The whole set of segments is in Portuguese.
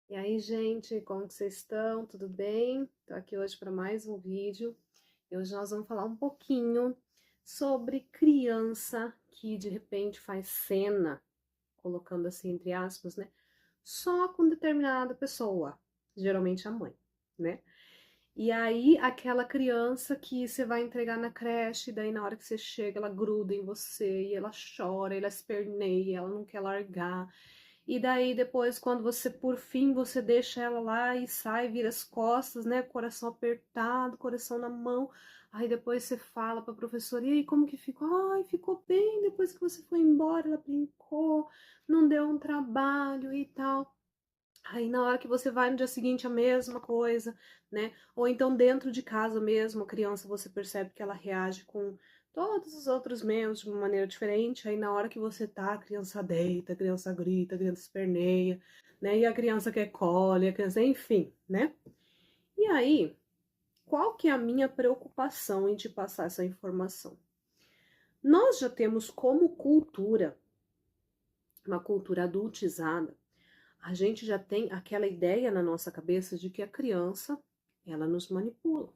E aí, gente, como que vocês estão? Tudo bem? Tô aqui hoje para mais um vídeo. E hoje nós vamos falar um pouquinho sobre criança que de repente faz cena, colocando assim entre aspas, né? Só com determinada pessoa, geralmente a mãe, né? E aí, aquela criança que você vai entregar na creche, daí na hora que você chega, ela gruda em você, e ela chora, ela esperneia, ela não quer largar. E daí depois, quando você, por fim, você deixa ela lá e sai, vira as costas, né? Coração apertado, coração na mão. Aí depois você fala pra professora, e aí, como que ficou? Ai, ficou bem, depois que você foi embora, ela brincou, não deu um trabalho e tal. Aí na hora que você vai no dia seguinte a mesma coisa, né? Ou então dentro de casa mesmo, a criança você percebe que ela reage com todos os outros membros de uma maneira diferente. Aí na hora que você tá, a criança deita, a criança grita, a criança esperneia, né? E a criança quer colo, a criança, enfim, né? E aí, qual que é a minha preocupação em te passar essa informação? Nós já temos como cultura, uma cultura adultizada, a gente já tem aquela ideia na nossa cabeça de que a criança, ela nos manipula,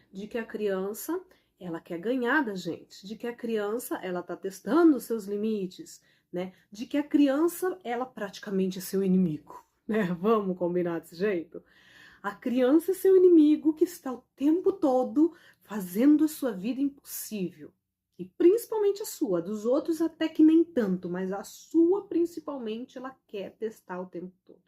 de que a criança, ela quer ganhar da gente, de que a criança, ela tá testando os seus limites, né? De que a criança, ela praticamente é seu inimigo, né? Vamos combinar desse jeito? A criança é seu inimigo que está o tempo todo fazendo a sua vida impossível. E principalmente a sua, dos outros até que nem tanto, mas a sua principalmente ela quer testar o tempo todo.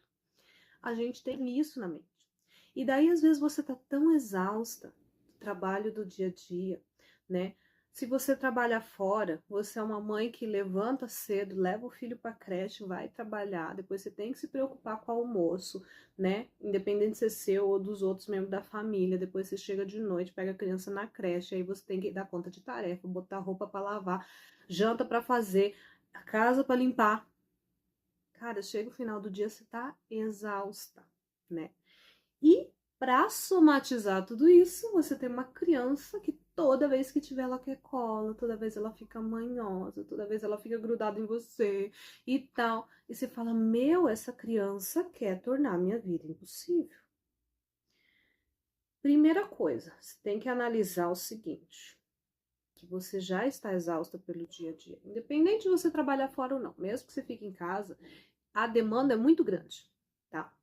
A gente tem isso na mente. E daí às vezes você tá tão exausta do trabalho do dia a dia, né? Se você trabalha fora, você é uma mãe que levanta cedo, leva o filho para creche, vai trabalhar, depois você tem que se preocupar com o almoço, né? Independente de ser seu ou dos outros membros da família, depois você chega de noite, pega a criança na creche, aí você tem que dar conta de tarefa, botar roupa para lavar, janta para fazer, a casa para limpar. Cara, chega o final do dia, você tá exausta, né? E para somatizar tudo isso, você tem uma criança que toda vez que tiver ela quer cola, toda vez ela fica manhosa, toda vez ela fica grudada em você e tal. E você fala: "Meu, essa criança quer tornar minha vida impossível". Primeira coisa, você tem que analisar o seguinte, que você já está exausta pelo dia a dia. Independente de você trabalhar fora ou não, mesmo que você fique em casa, a demanda é muito grande, tá?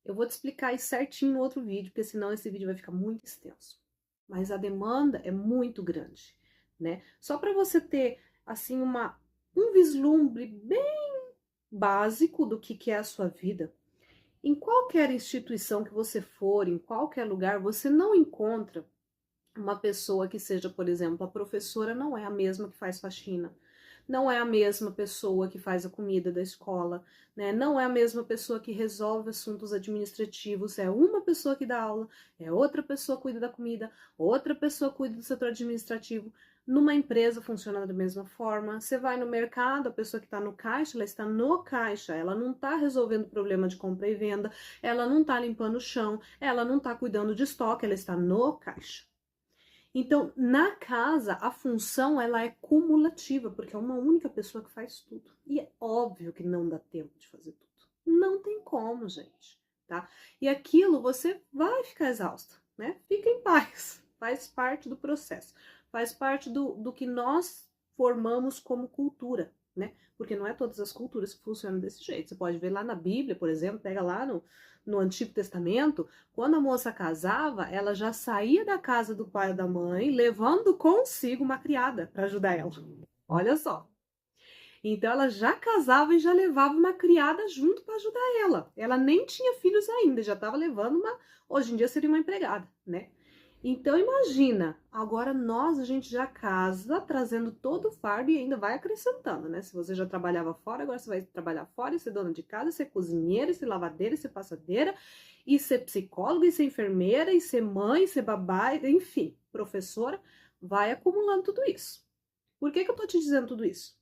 Eu vou te explicar isso certinho no outro vídeo, porque senão esse vídeo vai ficar muito extenso. Mas a demanda é muito grande, né? Só para você ter assim um vislumbre bem básico do que é a sua vida. Em qualquer instituição que você for, em qualquer lugar, você não encontra uma pessoa que seja, por exemplo, a professora não é a mesma que faz faxina, não é a mesma pessoa que faz a comida da escola, né? Não é a mesma pessoa que resolve assuntos administrativos, é uma pessoa que dá aula, é outra pessoa que cuida da comida, outra pessoa cuida do setor administrativo. Numa empresa funciona da mesma forma. Você vai no mercado, a pessoa que está no caixa, ela está no caixa, ela não está resolvendo problema de compra e venda, ela não está limpando o chão, ela não está cuidando de estoque, ela está no caixa. Então, na casa, a função ela é cumulativa, porque é uma única pessoa que faz tudo. E é óbvio que não dá tempo de fazer tudo. Não tem como, gente, tá? E aquilo você vai ficar exausta, né? Fica em paz. Faz parte do processo. Faz parte do que nós formamos como cultura, né? Porque não é todas as culturas que funcionam desse jeito. Você pode ver lá na Bíblia, por exemplo, pega lá no Antigo Testamento, quando a moça casava, ela já saía da casa do pai ou da mãe, levando consigo uma criada para ajudar ela. Olha só. Então ela já casava e já levava uma criada junto para ajudar ela. Ela nem tinha filhos ainda, já estava levando uma. Hoje em dia seria uma empregada, né? Então imagina, agora nós a gente já casa trazendo todo o fardo e ainda vai acrescentando, né? Se você já trabalhava fora, agora você vai trabalhar fora e ser dona de casa, ser cozinheira, ser lavadeira, ser passadeira, e ser psicóloga, e ser enfermeira, e ser mãe, e ser babá, enfim, professora, vai acumulando tudo isso. Por que eu tô te dizendo tudo isso?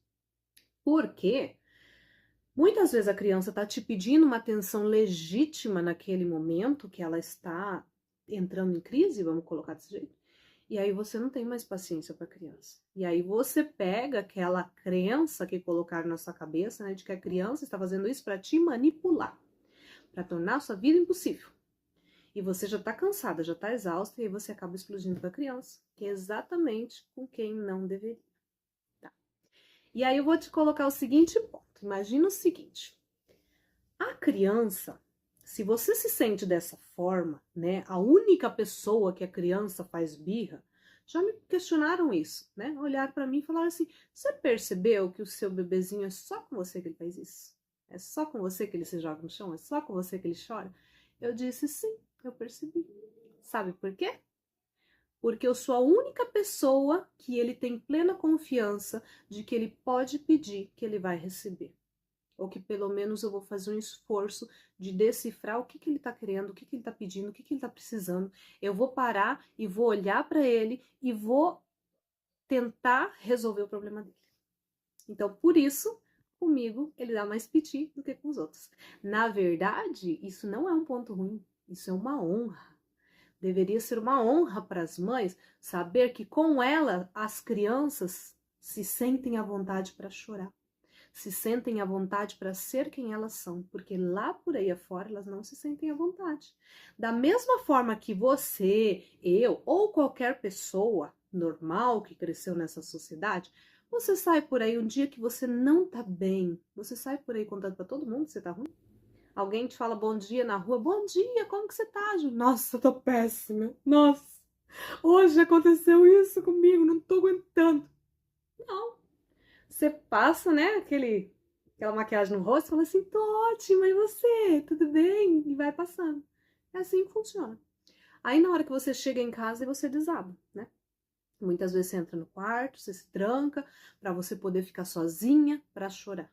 Porque muitas vezes a criança está te pedindo uma atenção legítima naquele momento que ela está entrando em crise, vamos colocar desse jeito. E aí você não tem mais paciência para a criança. E aí você pega aquela crença que colocaram na sua cabeça, né, de que a criança está fazendo isso para te manipular, para tornar a sua vida impossível. E você já está cansada, já está exausta, e aí você acaba explodindo com a criança, que é exatamente com quem não deveria. Tá? E aí eu vou te colocar o seguinte ponto. Imagina o seguinte. A criança, se você se sente dessa forma, né? A única pessoa que a criança faz birra, já me questionaram isso, né? Olharam para mim e falaram assim: você percebeu que o seu bebezinho é só com você que ele faz isso? É só com você que ele se joga no chão? É só com você que ele chora? Eu disse: sim, eu percebi. Sabe por quê? Porque eu sou a única pessoa que ele tem plena confiança de que ele pode pedir, que ele vai receber. Ou que pelo menos eu vou fazer um esforço de decifrar o que ele está querendo, o que ele está pedindo, o que ele está precisando. Eu vou parar e vou olhar para ele e vou tentar resolver o problema dele. Então, por isso, comigo, ele dá mais piti do que com os outros. Na verdade, isso não é um ponto ruim, isso é uma honra. Deveria ser uma honra para as mães saber que com ela as crianças se sentem à vontade para chorar, se sentem à vontade para ser quem elas são, porque lá por aí afora elas não se sentem à vontade. Da mesma forma que você, eu ou qualquer pessoa normal que cresceu nessa sociedade, você sai por aí um dia que você não tá bem, você sai por aí contando para todo mundo que você tá ruim. Alguém te fala bom dia na rua, bom dia, como que você tá, Ju? Nossa, eu tô péssima. Nossa, hoje aconteceu isso comigo, não tô aguentando. Não. Você passa, né, aquela maquiagem no rosto e fala assim, tô ótima, e você? Tudo bem? E vai passando. É assim que funciona. Aí na hora que você chega em casa, você desaba, né? Muitas vezes você entra no quarto, você se tranca para você poder ficar sozinha para chorar.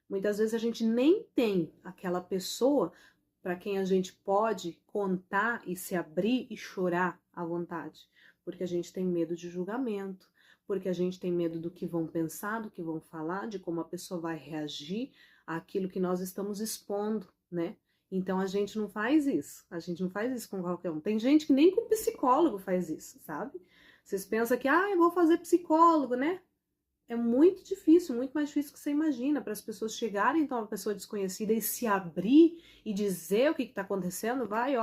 Muitas vezes a gente nem tem aquela pessoa para quem a gente pode contar e se abrir e chorar à vontade, porque a gente tem medo de julgamento, porque a gente tem medo do que vão pensar, do que vão falar, de como a pessoa vai reagir àquilo que nós estamos expondo, né? Então a gente não faz isso, a gente não faz isso com qualquer um. Tem gente que nem com psicólogo faz isso, sabe? Vocês pensam que, eu vou fazer psicólogo, né? É muito difícil, muito mais difícil do que você imagina, para as pessoas chegarem então a uma pessoa desconhecida e se abrir e dizer o que está acontecendo, vai,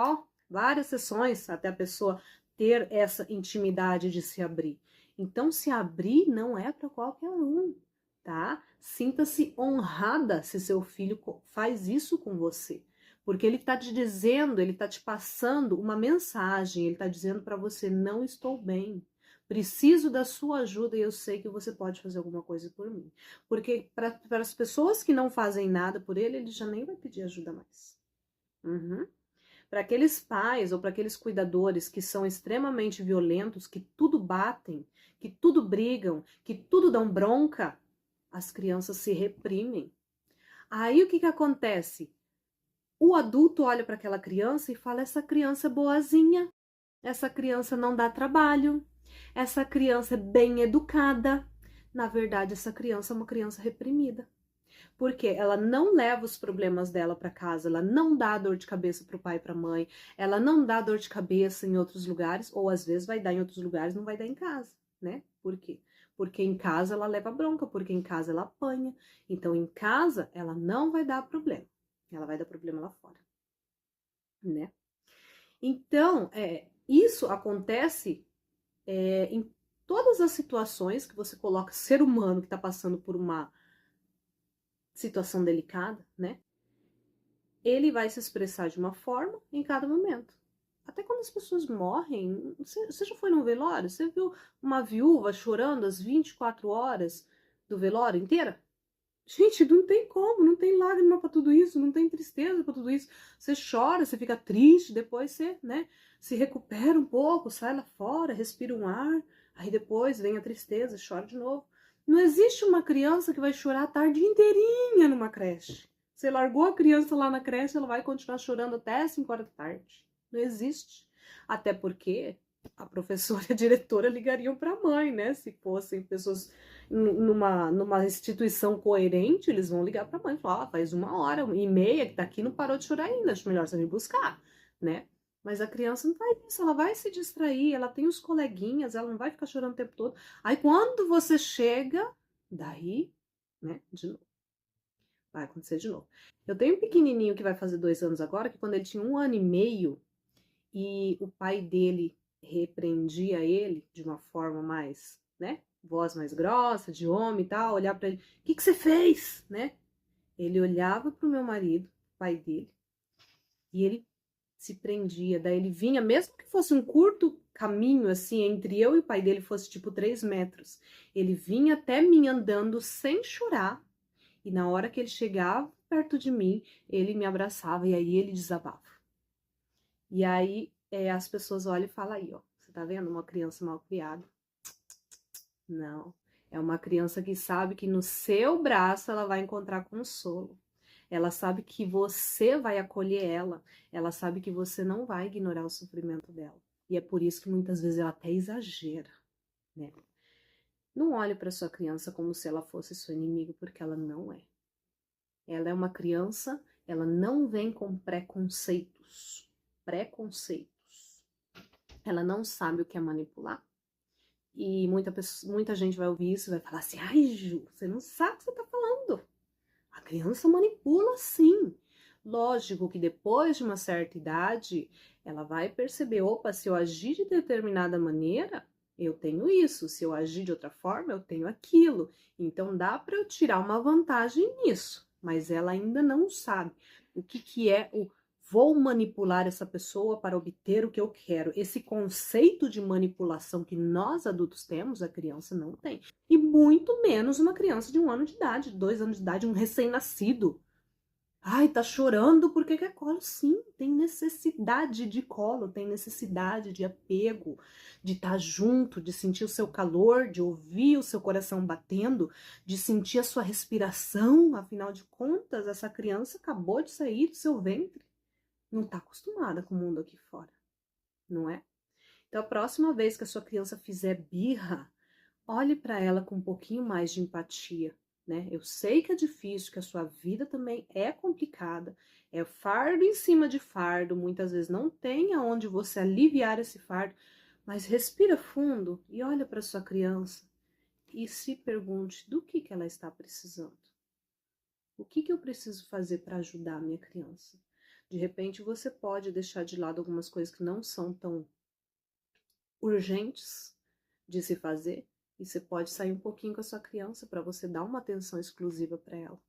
várias sessões até a pessoa ter essa intimidade de se abrir. Então, se abrir não é para qualquer um, tá? Sinta-se honrada se seu filho faz isso com você, porque ele está te dizendo, ele está te passando uma mensagem, ele está dizendo para você, não estou bem. Preciso da sua ajuda e eu sei que você pode fazer alguma coisa por mim. Porque para as pessoas que não fazem nada por ele, ele já nem vai pedir ajuda mais. Para aqueles pais ou para aqueles cuidadores que são extremamente violentos, que tudo batem, que tudo brigam, que tudo dão bronca, as crianças se reprimem. Aí o que acontece? O adulto olha para aquela criança e fala: essa criança é boazinha, essa criança não dá trabalho, essa criança é bem educada. Na verdade, essa criança é uma criança reprimida. Porque ela não leva os problemas dela para casa, ela não dá dor de cabeça para o pai e para a mãe, ela não dá dor de cabeça em outros lugares, ou às vezes vai dar em outros lugares, não vai dar em casa, né? Por quê? Porque em casa ela leva bronca, porque em casa ela apanha. Então, em casa, ela não vai dar problema. Ela vai dar problema lá fora, né? Então, isso acontece em todas as situações que você coloca ser humano que está passando por uma situação delicada, né? Ele vai se expressar de uma forma em cada momento. Até quando as pessoas morrem, você já foi num velório? Você viu uma viúva chorando as 24 horas do velório inteira? Gente, não tem como, não tem lágrima para tudo isso, não tem tristeza para tudo isso. Você chora, você fica triste, depois você, né, se recupera um pouco, sai lá fora, respira um ar, aí depois vem a tristeza, chora de novo. Não existe uma criança que vai chorar a tarde inteirinha numa creche. Você largou a criança lá na creche, ela vai continuar chorando até 5 horas da tarde. Não existe. Até porque a professora e a diretora ligariam para a mãe, né? Se fossem pessoas numa instituição coerente, eles vão ligar para a mãe e falar: faz 1h30 que tá aqui, não parou de chorar ainda, acho melhor você me buscar, né? Mas a criança não faz isso, ela vai se distrair, ela tem os coleguinhas, ela não vai ficar chorando o tempo todo. Aí quando você chega, daí, né, de novo. vai acontecer de novo. Eu tenho um pequenininho que vai fazer 2 anos agora, que quando ele tinha 1 ano e meio, e o pai dele repreendia ele de uma forma mais, né, voz mais grossa, de homem e tal, olhar para ele, o que você fez, né? Ele olhava pro meu marido, pai dele, e ele se prendia, daí ele vinha, mesmo que fosse um curto caminho, assim, entre eu e o pai dele fosse tipo 3 metros, ele vinha até mim andando sem chorar, e na hora que ele chegava perto de mim, ele me abraçava, e aí ele desabava. E aí as pessoas olham e falam aí, ó, você tá vendo uma criança mal criada? Não, é uma criança que sabe que no seu braço ela vai encontrar consolo. Ela sabe que você vai acolher ela. Ela sabe que você não vai ignorar o sofrimento dela. E é por isso que muitas vezes ela até exagera, né? Não olhe para sua criança como se ela fosse seu inimigo, porque ela não é. Ela é uma criança, ela não vem com preconceitos. Preconceitos. Ela não sabe o que é manipular. E muita gente vai ouvir isso e vai falar assim, ai Ju, você não sabe o que você tá falando. A criança manipula sim. Lógico que depois de uma certa idade, ela vai perceber, opa, se eu agir de determinada maneira, eu tenho isso. Se eu agir de outra forma, eu tenho aquilo. Então dá para eu tirar uma vantagem nisso. Mas ela ainda não sabe o que é o vou manipular essa pessoa para obter o que eu quero. Esse conceito de manipulação que nós adultos temos, a criança não tem. E muito menos uma criança de 1 ano de idade, 2 anos de idade, um recém-nascido. Ai, tá chorando porque quer colo? Sim, tem necessidade de colo, tem necessidade de apego, de estar junto, de sentir o seu calor, de ouvir o seu coração batendo, de sentir a sua respiração. Afinal de contas, essa criança acabou de sair do seu ventre. Não tá acostumada com o mundo aqui fora, não é? Então, a próxima vez que a sua criança fizer birra, olhe para ela com um pouquinho mais de empatia, né? Eu sei que é difícil, que a sua vida também é complicada, é fardo em cima de fardo, muitas vezes não tem aonde você aliviar esse fardo, mas respira fundo e olha para sua criança e se pergunte do que ela está precisando. O que eu preciso fazer para ajudar a minha criança? De repente você pode deixar de lado algumas coisas que não são tão urgentes de se fazer e você pode sair um pouquinho com a sua criança para você dar uma atenção exclusiva para ela.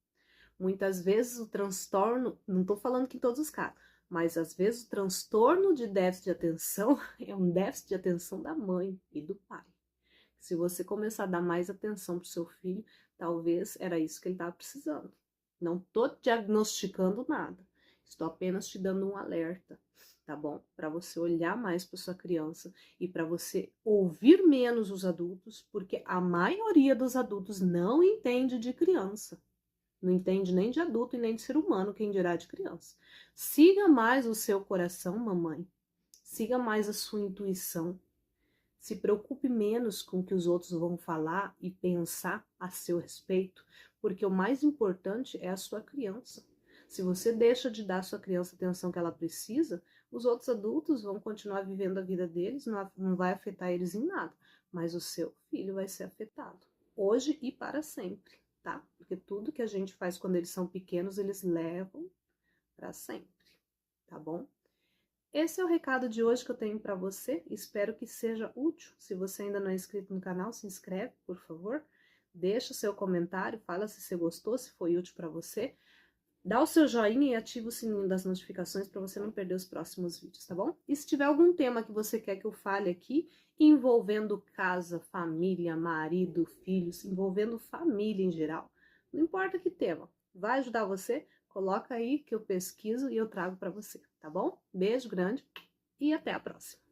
Muitas vezes o transtorno, não estou falando que em todos os casos, mas às vezes o transtorno de déficit de atenção é um déficit de atenção da mãe e do pai. Se você começar a dar mais atenção para o seu filho, talvez era isso que ele estava precisando. Não estou diagnosticando nada, estou apenas te dando um alerta, tá bom? Para você olhar mais para sua criança e para você ouvir menos os adultos, porque a maioria dos adultos não entende de criança. Não entende nem de adulto e nem de ser humano, quem dirá de criança. Siga mais o seu coração, mamãe. Siga mais a sua intuição. Se preocupe menos com o que os outros vão falar e pensar a seu respeito, porque o mais importante é a sua criança. Se você deixa de dar à sua criança a atenção que ela precisa, os outros adultos vão continuar vivendo a vida deles, não vai afetar eles em nada, mas o seu filho vai ser afetado, hoje e para sempre, tá? Porque tudo que a gente faz quando eles são pequenos, eles levam para sempre, tá bom? Esse é o recado de hoje que eu tenho para você, espero que seja útil. Se você ainda não é inscrito no canal, se inscreve, por favor. Deixa o seu comentário, fala se você gostou, se foi útil para você. Dá o seu joinha e ativa o sininho das notificações para você não perder os próximos vídeos, tá bom? E se tiver algum tema que você quer que eu fale aqui, envolvendo casa, família, marido, filhos, envolvendo família em geral, não importa que tema, vai ajudar você? Coloca aí que eu pesquiso e eu trago para você, tá bom? Beijo grande e até a próxima!